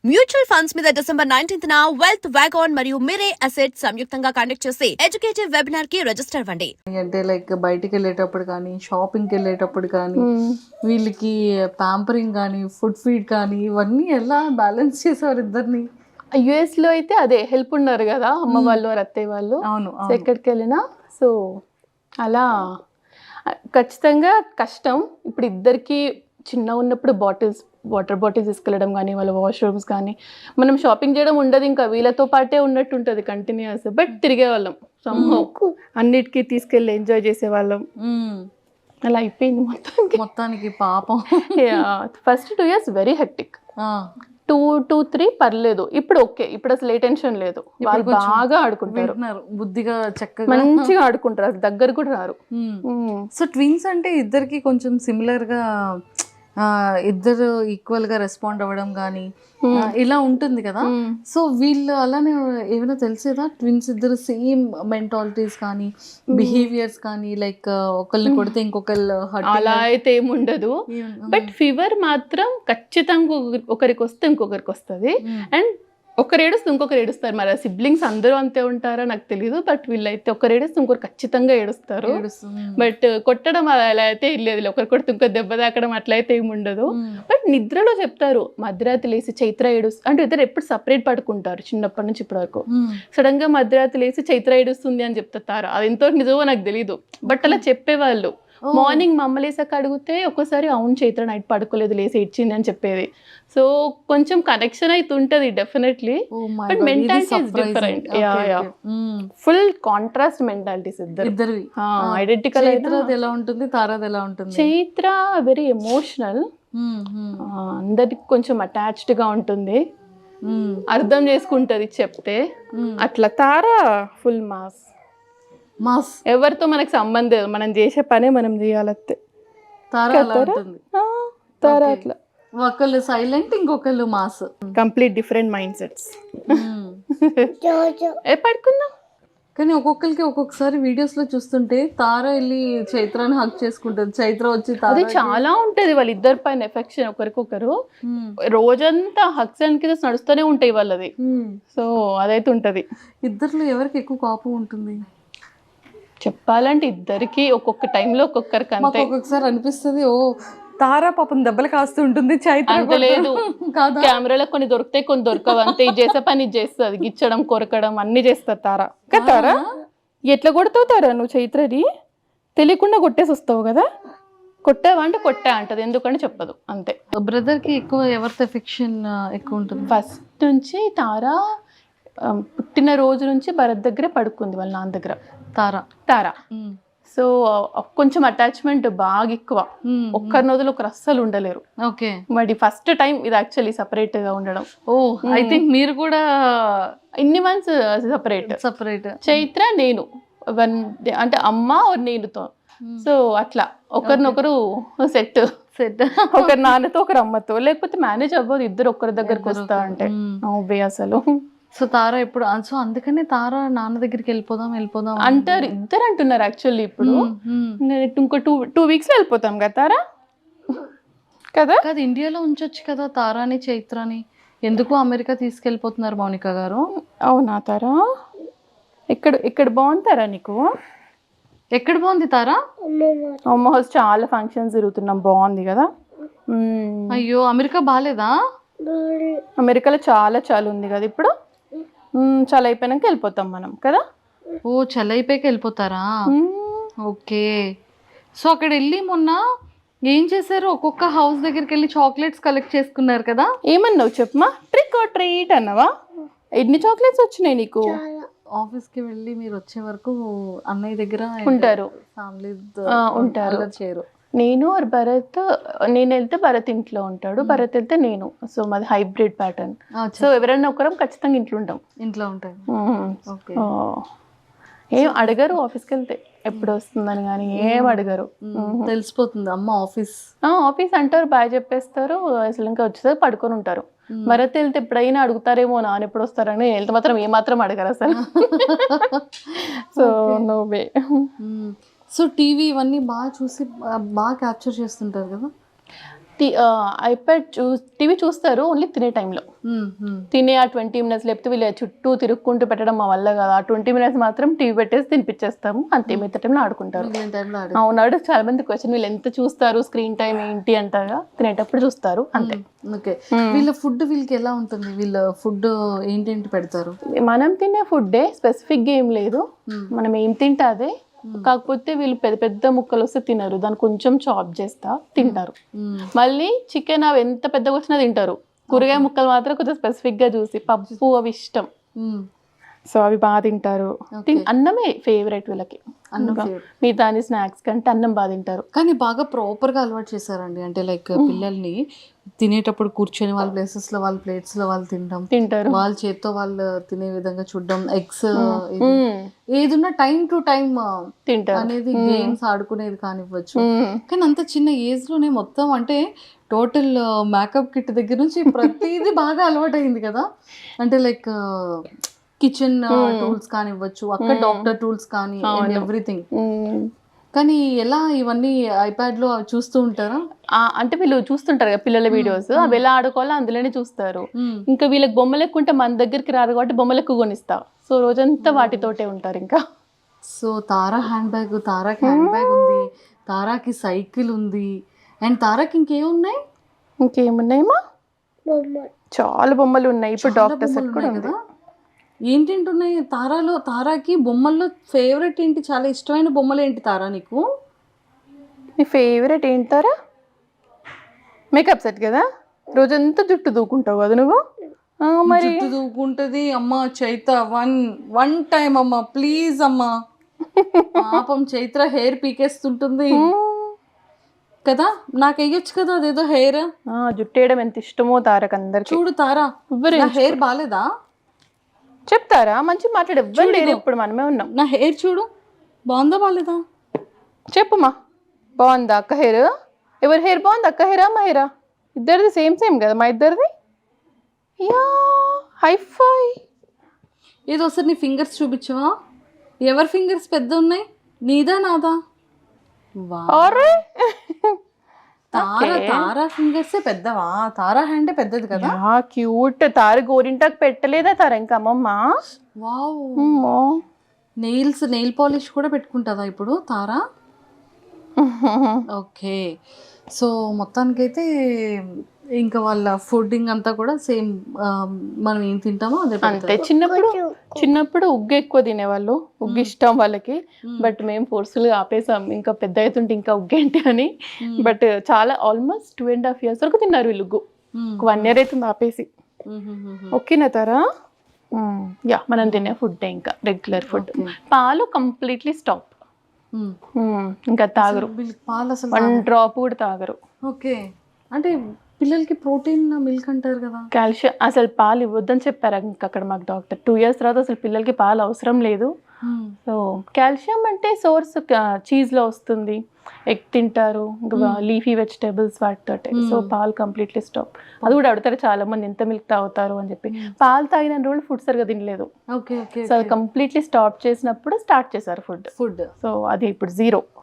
Mutual funds మీద December 19న wealth వ్యాగాన్ మరియు మిరే assets సంయుక్తంగా కండక్ట్ చేసే ఎడ్యుకేటివ్ వెబినార్ కి రిజిస్టర్ అవ్వండి. అంటే లైక్ బయటికి వెళ్ళేటప్పుడు కానీ షాపింగ్కి వెళ్ళేటప్పుడు కానీ వీళ్ళకి ప్యాంపరింగ్ కానీ ఫుడ్ ఫీడ్ కానీ ఇవన్నీ ఎలా బ్యాలెన్స్ చేసేవారు ఇద్దరిని? యుఎస్ లో అయితే అదే హెల్ప్ ఉన్నారు కదా, అమ్మ వాళ్ళు అత్తయ్య వాళ్ళు. అవును సో ఎక్కడికి వెళ్ళినా సో అలా ఖచ్చితంగా కష్టం. ఇప్పుడు ఇద్దరికి చిన్న ఉన్నప్పుడు వాటర్ బాటిల్స్ తీసుకెళ్ళడం కానీ వాళ్ళ వాష్రూమ్స్ కానీ మనం షాపింగ్ చేయడం ఉండదు, ఇంకా వీళ్ళతో పాటే ఉన్నట్టు ఉంటుంది కంటిన్యూస్. బట్ తిరిగే వాళ్ళం అన్నిటికీ తీసుకెళ్ళి ఎంజాయ్ చేసేవాళ్ళం. అలా అయిపోయింది మొత్తానికి పాపం. First 2 years very hectic. 2-3 పర్లేదు, ఇప్పుడు ఓకే, ఇప్పుడు అసలు ఏ టెన్షన్ లేదు. వాళ్ళు బాగా ఆడుకుంటారు, బుద్ధిగా చక్కగా మంచిగా ఆడుకుంటారు, అసలు దగ్గర కూడా రారు. సో ట్విన్స్ అంటే ఇద్దరికి కొంచెం సిమిలర్ గా ఇద్దరు ఈక్వల్ గా రెస్పాండ్ అవ్వడం కానీ ఇలా ఉంటుంది కదా. సో వీళ్ళు అలానే ఏమైనా తెలిసేదా ట్విన్స్ ఇద్దరు సేమ్ మెంటాలిటీస్ కానీ బిహేవియర్స్ కానీ, లైక్ ఒకళ్ళని కొడితే ఇంకొకళ్ళు అలా అయితే ఏముండదు. బట్ ఫీవర్ మాత్రం ఖచ్చితంగా ఒకరికి వస్తే ఇంకొకరికి వస్తుంది, అండ్ ఒకరు ఏడుస్తే ఇంకొకరు ఏడుస్తారు. మరి సిబ్లింగ్స్ అందరూ అంతే ఉంటారా నాకు తెలియదు, బట్ వీళ్ళైతే ఒకరు ఏడుస్తే ఇంకొకరు ఖచ్చితంగా ఏడుస్తారు. బట్ కొట్టడం అలా అయితే లేదు, ఒకరు కొడితే ఇంకో దెబ్బ తాకడం అట్లయితే ఏమి ఉండదు. బట్ నిద్రలో చెప్తారు మధ్యరాత్రి లేసి చైత్ర ఏడుస్తుంది అంటే ఇద్దరు ఎప్పుడు సపరేట్ పడుకుంటారు చిన్నప్పటి నుంచి ఇప్పటి వరకు. సడన్ గా మధ్యరాత్రి లేసి చైత్ర ఏడుస్తుంది అని చెప్తారు, అది ఎంతో నిజమో నాకు తెలీదు, బట్ అలా చెప్పేవాళ్ళు. మార్నింగ్ మా అమ్మ లేసాక అడిగితే ఒక్కోసారి అవును చైత్ర నైట్ పడుకోలేదు లేసి ఇచ్చింది అని చెప్పేది. సో కొంచెం కనెక్షన్ అయితే ఉంటుంది definitely, but mentality is different. Full contrast mentalities ఇద్దరు. ఐడెంటికల్. ఎలా ఉంటుంది తారాది ఎలా ఉంటుంది? చైత్ర వెరీ ఎమోషనల్, అందరికి కొంచెం అటాచ్డ్ గా ఉంటుంది, అర్థం చేసుకుంటది చెప్తే. అట్లా తారా ఫుల్ మాస్. ఎవరితో మనకు సంబంధం లేదు, మనం చేసే పనే మనం చేయాలంతే. తారా అట్లా ఒకళ్ళు సైలెంట్ ఇంకొకళ్ళు mass, complete different mind sets. పడుకుందాం. కానీ ఒక్కొక్కరికి ఒక్కొక్కసారి వీడియోస్ లో చూస్తుంటే తార వెళ్ళి చైత్రాన్ని హక్ చేసుకుంటది, చైత్ర వచ్చి అది చాలా ఉంటది వాళ్ళిద్దరి పైన ఎఫెక్షన్ ఒకరికొకరు. రోజంతా హక్స్ అండ్ కిసెస్ నడుస్తూనే ఉంటాయి వాళ్ళది. సో అదైతే ఉంటది. ఇద్దరిలో ఎవరికి ఎక్కువ కోపం ఉంటుంది? చెప్పాలంటే ఇద్దరికి ఒక్కొక్క టైంలో ఒక్కొక్కరికి అంతే. ఒక్కొక్కసారి అనిపిస్తుంది ఓ తారా పాపం దెబ్బలు కాస్తూ ఉంటుంది, చైత్ర అంత లేదు. కెమెరాలో కొన్ని దొరుకుతాయి కొన్ని దొరకవు అంతే. ఇది చేసే పని ఇది చేస్తుంది, గిచ్చడం కొరకడం అన్ని చేస్తారు తారా. తారా ఎట్లా కొడతావు తారా నువ్వు చైత్రది? తెలియకుండా కొట్టేసి వస్తావు కదా, కొట్టావా అంటే కొట్టా అంటది, ఎందుకంటే చెప్పదు అంతే. బ్రదర్ కి ఎక్కువ ఎవరితో ఎఫెక్షన్ ఎక్కువ ఉంటుంది? ఫస్ట్ నుంచి తారా పుట్టిన రోజు నుంచి భరత్ దగ్గరే పడుకుంది, వాళ్ళ నాన్న దగ్గర. తారా సో కొంచెం అటాచ్మెంట్ బాగా ఎక్కువ, ఒక్కరిని వదిలి ఒకరు అస్సలు ఉండలేరు. ఓకే, మరి ఫస్ట్ టైం ఇది యాక్చువల్లీ సపరేట్ గా ఉండడం. ఐ థింక్ మీరు కూడా ఇన్ని మంత్స్ సపరేట్. చైత్ర నేను అంటే అమ్మ నేనుతో, సో అట్లా ఒకరినొకరు సెట్ ఒకరి నాన్నతో ఒకరు అమ్మతో, లేకపోతే మేనేజ్ అవ్వదు ఇద్దరు ఒక్కరి దగ్గరకు వస్తా అంటే అసలు. సో తారా ఎప్పుడు, సో అందుకనే తారా నాన్న దగ్గరికి వెళ్ళిపోదాం అంటారు, ఇద్దరు అంటున్నారు యాక్చువల్లీ. ఇప్పుడు ఇంకో 2 weeks లో వెళ్ళిపోతాం కదా తారా కదా. ఇండియాలో ఉంచొచ్చు కదా తారాని చైత్రాని, ఎందుకు అమెరికా తీసుకెళ్ళిపోతున్నారు మౌనిక గారు? అవునా తారా? ఇక్కడ బాగుంటారా నీకు? ఎక్కడ బాగుంది తారా? అమ్మ హౌస్ చాలా ఫంక్షన్స్ జరుగుతున్నాం, బాగుంది కదా. అయ్యో అమెరికా బాగాలేదా? అమెరికాలో చాలా ఉంది కదా ఇప్పుడు. చాలా అయిపోయినాక వెళ్ళిపోతాం మనం కదా. చాలా అయిపోయాక వెళ్ళిపోతారా? ఓకే. సో అక్కడ వెళ్ళి మొన్న ఏం చేశారు? ఒక్కొక్క హౌస్ దగ్గరికి వెళ్ళి చాక్లెట్స్ కలెక్ట్ చేసుకున్నారు కదా. ఏమన్నావు చెప్పమా? ట్రిక్ ఆర్ ట్రీట్ అన్నావా? ఎన్ని చాక్లెట్స్ వచ్చినాయి నీకు? ఆఫీస్కి వెళ్ళి మీరు వచ్చే వరకు అన్నయ్య దగ్గర ఉంటారు, ఫ్యామిలీ ఉంటారు. చేయరు. నేను నేను వెళ్తే భరత్ ఇంట్లో ఉంటాడు, భరత్ వెళ్తే నేను. సో మాది హైబ్రిడ్ ప్యాటర్న్. సో ఎవరైనా ఒకరం ఖచ్చితంగా ఇంట్లో ఉంటారు. ఏం అడగరు ఆఫీస్కి వెళ్తే ఎప్పుడు వస్తుందని కానీ ఏం అడగరు. తెలిసిపోతుంది అమ్మ ఆఫీస్ అంటారు, బాయ్ చెప్పేస్తారు, అసలు ఇంకా వచ్చేసరికి పడుకొని ఉంటారు. భరత్ వెళ్తే ఎప్పుడైనా అడుగుతారేమో నాన్న ఎప్పుడు వస్తారని, వెళ్తే మాత్రం ఏమాత్రం అడగరు అసలు. So no way. So TV ఇవన్నీ బాగా చూసి బాగా క్యాప్చర్ చేస్తుంటారు కదా. ఐప్యాడ్ టీవీ చూస్తారు ఓన్లీ తినే టైంలో. తినే ఆ 20 minutes లేకపోతే వీళ్ళు చుట్టూ తిరుక్కుంటూ పెట్టడం మా వల్ల కదా, ఆ 20 minutes మాత్రం టీవీ పెట్టేసి తినిపించేస్తాము అంతే, మిగతా టైంలో ఆడుకుంటారు. అవునాడు చాలా మంది క్వశ్చన్, వీళ్ళు ఎంత చూస్తారు స్క్రీన్ టైం ఏంటి అంటారా, తినేటప్పుడు చూస్తారు అంతే. ఓకే, వీళ్ళ ఫుడ్ వీళ్ళకి ఎలా ఉంటుంది? వీళ్ళ ఫుడ్ ఏంటేంటి పెడతారు? మనం తినే ఫుడ్డే, స్పెసిఫిక్గా ఏం లేదు, మనం ఏం తింటే అదే. కాకపోతే వీళ్ళు పెద్ద పెద్ద ముక్కలు వస్తే తినరు, దాన్ని కొంచెం చాప్ చేస్తా తింటారు. మళ్ళీ చికెన్ అవి ఎంత పెద్దగా వచ్చినా తింటారు, కూరగాయ ముక్కలు మాత్రం కొంచెం స్పెసిఫిక్ గా చూసి, పప్పు అవి ఇష్టం, సో అవి బాగా తింటారు. అన్నమే ఫేవరెట్ వీళ్ళకి, మిగతా స్నాక్స్ కంటే అన్నం బాగా తింటారు. కానీ బాగా ప్రాపర్ గా అలవాటు చేశారండి, అంటే లైక్ పిల్లల్ని తినేటప్పుడు కూర్చొని వాళ్ళ ప్లేసెస్ లో, వాళ్ళ ప్లేట్స్ లో వాళ్ళు తింటారు, వాళ్ళ చేత్తో వాళ్ళు తినే విధంగా చూడడం, ఎగ్స్ ఏదున్నా టైం టు టైం తింటారు అనేది, గేమ్స్ ఆడుకునేది కానివ్వచ్చు. కానీ అంత చిన్న ఏజ్ లోనే మొత్తం అంటే టోటల్ మేకప్ కిట్ దగ్గర నుంచి ప్రతిదీ బాగా అలవాటు అయింది కదా. అంటే లైక్ కిచెన్ టూల్స్ కానివ్వచ్చు, అక్కడ డాక్టర్ టూల్స్ కానీ, ఎవ్రీథింగ్. కానీ ఎలా ఇవన్నీ ఐప్యాడ్ లో చూస్తూ ఉంటారా? అంటే వీళ్ళు చూస్తుంటారు కదా పిల్లల వీడియోస్, అవి ఎలా ఆడుకోవాలో అందులోనే చూస్తారు. ఇంకా వీళ్ళకి బొమ్మలు ఎక్కువ ఉంటే మన దగ్గరికి రారు కాబట్టి బొమ్మలు ఎక్కువ కొనిస్తా, సో రోజంతా వాటితోటే ఉంటారు. ఇంకా సో తారా హ్యాండ్ బ్యాగ్, తారాకి హ్యాండ్ బ్యాగ్ ఉంది, తారాకి సైకిల్ ఉంది, అండ్ తారాకి ఇంకేమున్నాయి? ఇంకేమున్నాయమ్మా, చాలా బొమ్మలు ఉన్నాయి. ఇప్పుడు డాక్టర్ సెట్ కూడా ఉంది. ఏంటేంటి ఉన్నాయి తారాలో? తారాకి బొమ్మల్లో ఫేవరెట్ ఏంటి? చాలా ఇష్టమైన బొమ్మలు ఏంటి తారా నీకు? నీ ఫేవరెట్ ఏంటి తారా? మేకప్ సెట్ కదా, రోజంతా జుట్టు దూకుంటావు కదా నువ్వు. మరి జుట్టు దూకుంటది అమ్మ చైత్ర, వన్ టైం అమ్మ ప్లీజ్ అమ్మా, పాపం చైత్ర హెయిర్ పీకేస్తుంటుంది కదా, నాకు వేయొచ్చు కదా అదేదో హెయిర్. జుట్టు వేయడం ఎంత ఇష్టమో తారకు అందరికి. చూడు తారా, హెయిర్ బాలేదా చెప్తారా? మంచి మాట్లాడు, ఎవ్వరు లేరు, ఇప్పుడు మనమే ఉన్నాం. నా హెయిర్ చూడు, బాగుందా బాలేదా చెప్పుమా. బాగుందా అక్క హెయిర్? ఎవరి హెయిర్ బాగుంది, అక్క హెయిరా మా హెయిరా? ఇద్దరిది సేమ్ కదా మా ఇద్దరిది. Yeah hi fi. ఏదో ఒకసారి నీ ఫింగర్స్ చూపించవా? ఎవరి ఫింగర్స్ పెద్ద ఉన్నాయి, నీదా నాదా? తారా ఫింగర్స్ పెద్దవా? తారా హ్యాండ్ పెద్దది కదా. క్యూట్. తార గోరింటాకు పెట్టలేదా తార ఇంకా అమ్మమ్మ? వావ్, నెయిల్ పాలిష్ కూడా పెట్టుకుంటుందా ఇప్పుడు తారా? ఓకే, సో మొత్తానికైతే ఇంకా వాళ్ళ ఫుడ్డింగ్ అంతా కూడా సేమ్, మనం ఏం తింటామో అదే అంతే. చిన్నప్పుడు ఉగ్గు ఎక్కువ తినేవాళ్ళు, ఉగ్గు ఇష్టం వాళ్ళకి, బట్ మేము ఫోర్స్ఫుల్గా ఆపేసాం, ఇంకా పెద్ద అవుతుంటే ఇంకా ఉగ్గేంటి అని. బట్ చాలా ఆల్మోస్ట్ 2.5 years వరకు తిన్నారు వీళ్ళు ఉగ్గు. 1 year అవుతుంది ఆపేసి. ఓకేనా తారా? యా, మనం తినే ఫుడ్ ఇంకా రెగ్యులర్ ఫుడ్. పాలు కంప్లీట్లీ స్టాప్, ఇంకా తాగరు, పాలు అసలు 1 drop కూడా తాగరు. ఓకే, అంటే పిల్లలకి ప్రోటీన్ మిల్క్ అంటారు కదా, కాల్షియం, అసలు పాలు ఇవ్వద్దని చెప్పారు ఇంకా అక్కడ మాకు డాక్టర్. 2 years తర్వాత అసలు పిల్లలకి పాలు అవసరం లేదు. సో కాల్షియం అంటే సోర్స్ చీజ్లో వస్తుంది, ఎగ్ తింటారు, లీఫీ వెజిటేబుల్స్ వాటితోటే. సో పాలు కంప్లీట్లీ స్టాప్. అది కూడా అడుగుతారు చాలా మంది, ఎంత మిల్క్ తాగుతారు అని చెప్పి. పాలు తాగిన రోజులు ఫుడ్ సరిగా తినలేదు, సో అది కంప్లీట్లీ స్టాప్ చేసినప్పుడు స్టార్ట్ చేశారు ఫుడ్. సో అది ఇప్పుడు 0.